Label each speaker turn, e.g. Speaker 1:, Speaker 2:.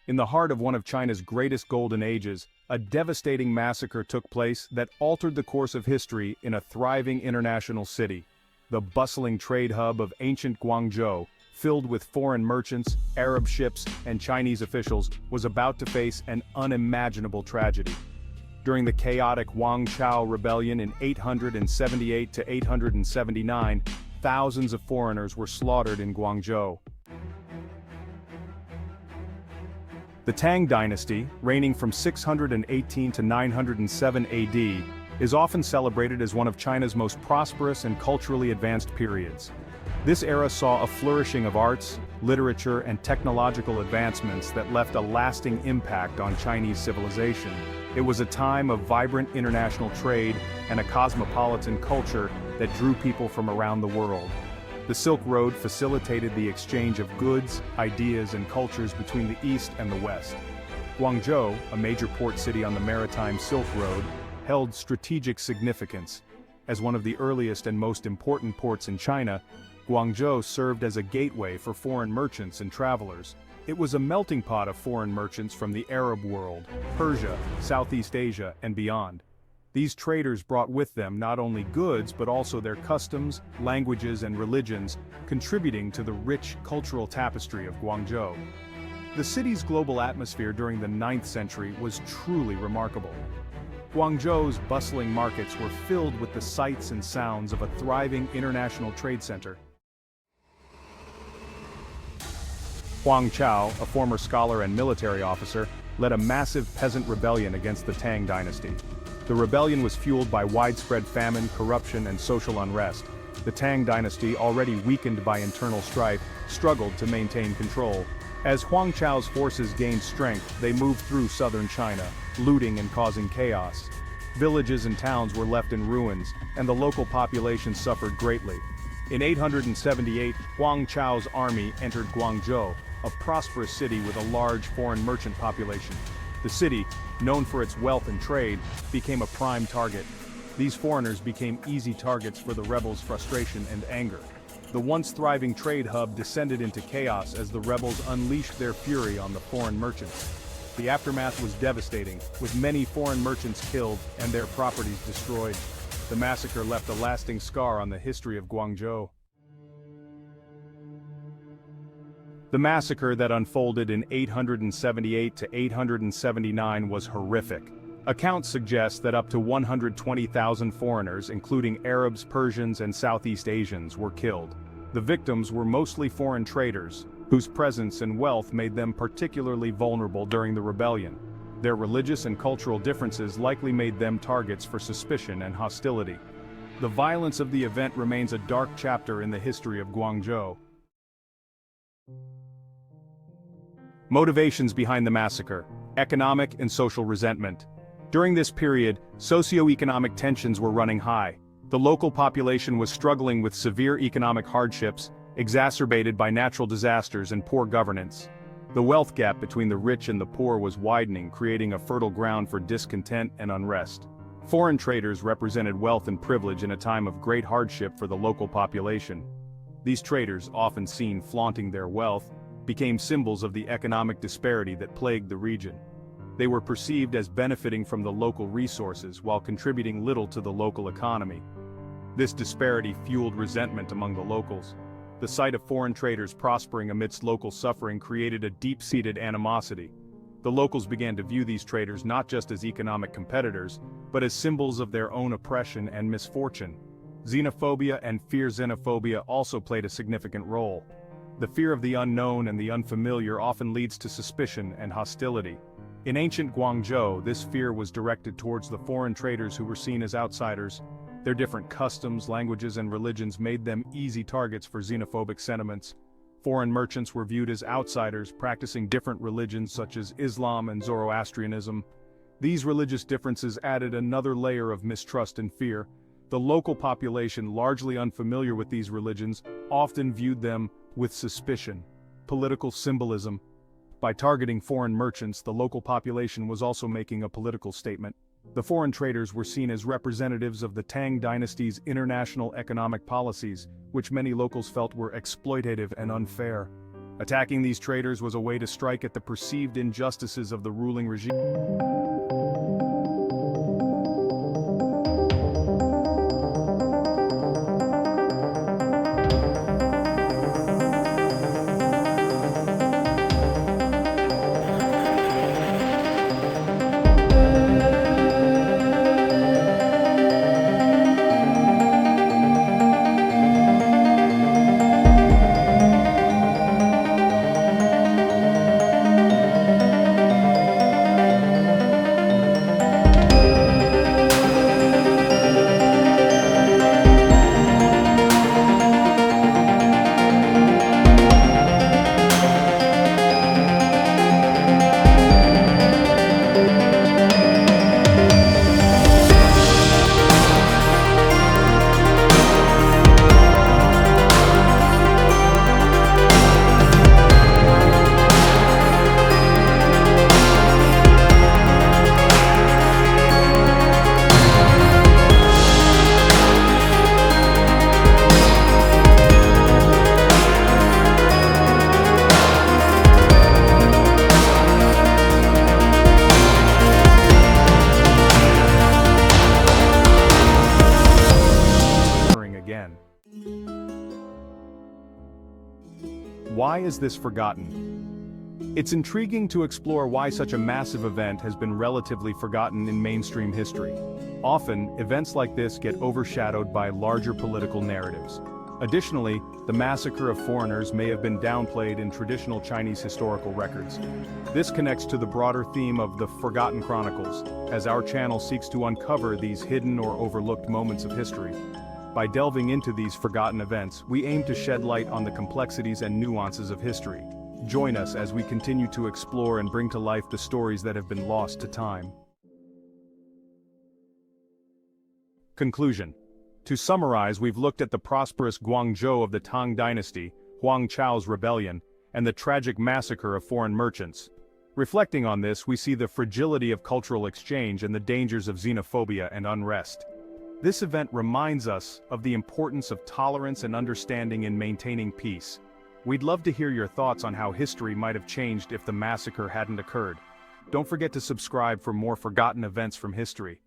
Speaker 1: In the heart of one of China's greatest golden ages, a devastating massacre took place that altered the course of history in a thriving international city. The bustling trade hub of ancient Guangzhou, filled with foreign merchants, Arab ships, and Chinese officials, was about to face an unimaginable tragedy. During the chaotic Guangzhou rebellion in 878 to 879, thousands of foreigners were slaughtered in Guangzhou. The Tang Dynasty, reigning from 618 to 907 AD, is often celebrated as one of China's most prosperous and culturally advanced periods. This era saw a flourishing of arts, literature, and technological advancements that left a lasting impact on Chinese civilization. It was a time of vibrant international trade and a cosmopolitan culture that drew people from around the world. The Silk Road facilitated the exchange of goods, ideas, and cultures between the East and the West. Guangzhou, a major port city on the maritime Silk Road, held strategic significance. As one of the earliest and most important ports in China, Guangzhou served as a gateway for foreign merchants and travelers. It was a melting pot of foreign merchants from the Arab world, Persia, Southeast Asia, and beyond. These traders brought with them not only goods but also their customs, languages, and religions, contributing to the rich cultural tapestry of Guangzhou. The city's global atmosphere during the 9th century was truly remarkable. Guangzhou's bustling markets were filled with the sights and sounds of a thriving international trade center. Huang Chao, a former scholar and military officer, led a massive peasant rebellion against the Tang Dynasty. The rebellion was fueled by widespread famine, corruption, and social unrest. The Tang Dynasty, already weakened by internal strife, struggled to maintain control. As Huang Chao's forces gained strength, they moved through southern China, looting and causing chaos. Villages and towns were left in ruins, and the local population suffered greatly. In 878, Huang Chao's army entered Guangzhou, a prosperous city with a large foreign merchant population. The city, known for its wealth and trade, became a prime target. These foreigners became easy targets for the rebels' frustration and anger. The once thriving trade hub descended into chaos as the rebels unleashed their fury on the foreign merchants. The aftermath was devastating, with many foreign merchants killed and their properties destroyed. The massacre left a lasting scar on the history of Guangzhou. The massacre that unfolded in 878 to 879 was horrific. Accounts suggest that up to 120,000 foreigners, including Arabs, Persians, and Southeast Asians, were killed. The victims were mostly foreign traders, whose presence and wealth made them particularly vulnerable during the rebellion. Their religious and cultural differences likely made them targets for suspicion and hostility. The violence of the event remains a dark chapter in the history of Guangzhou. Motivations behind the massacre: economic and social resentment. During this period, socio-economic tensions were running high. The local population was struggling with severe economic hardships, exacerbated by natural disasters and poor governance. The wealth gap between the rich and the poor was widening, creating a fertile ground for discontent and unrest. Foreign traders represented wealth and privilege in a time of great hardship for the local population. These traders, often seen flaunting their wealth, became symbols of the economic disparity that plagued the region. They were perceived as benefiting from the local resources while contributing little to the local economy. This disparity fueled resentment among the locals. The sight of foreign traders prospering amidst local suffering created a deep-seated animosity. The locals began to view these traders not just as economic competitors, but as symbols of their own oppression and misfortune. Xenophobia and fear-xenophobia also played a significant role. The fear of the unknown and the unfamiliar often leads to suspicion and hostility. In ancient Guangzhou, this fear was directed towards the foreign traders who were seen as outsiders. Their different customs, languages, and religions made them easy targets for xenophobic sentiments. Foreign merchants were viewed as outsiders, practicing different religions such as Islam and Zoroastrianism. These religious differences added another layer of mistrust and fear. The local population, largely unfamiliar with these religions, often viewed them with suspicion. Political symbolism. By targeting foreign merchants, the local population was also making a political statement. The foreign traders were seen as representatives of the Tang Dynasty's international economic policies, which many locals felt were exploitative and unfair. Attacking these traders was a way to strike at the perceived injustices of the ruling regime. Again. Why is this forgotten? It's intriguing to explore why such a massive event has been relatively forgotten in mainstream history. Often, events like this get overshadowed by larger political narratives. Additionally, the massacre of foreigners may have been downplayed in traditional Chinese historical records. This connects to the broader theme of the Forgotten Chronicles, as our channel seeks to uncover these hidden or overlooked moments of history. By delving into these forgotten events, we aim to shed light on the complexities and nuances of history. Join us as we continue to explore and bring to life the stories that have been lost to time. Conclusion. To summarize, we've looked at the prosperous Guangzhou of the Tang Dynasty, Huang Chao's rebellion, and the tragic massacre of foreign merchants. Reflecting on this, we see the fragility of cultural exchange and the dangers of xenophobia and unrest. This event reminds us of the importance of tolerance and understanding in maintaining peace. We'd love to hear your thoughts on how history might have changed if the massacre hadn't occurred. Don't forget to subscribe for more forgotten events from history.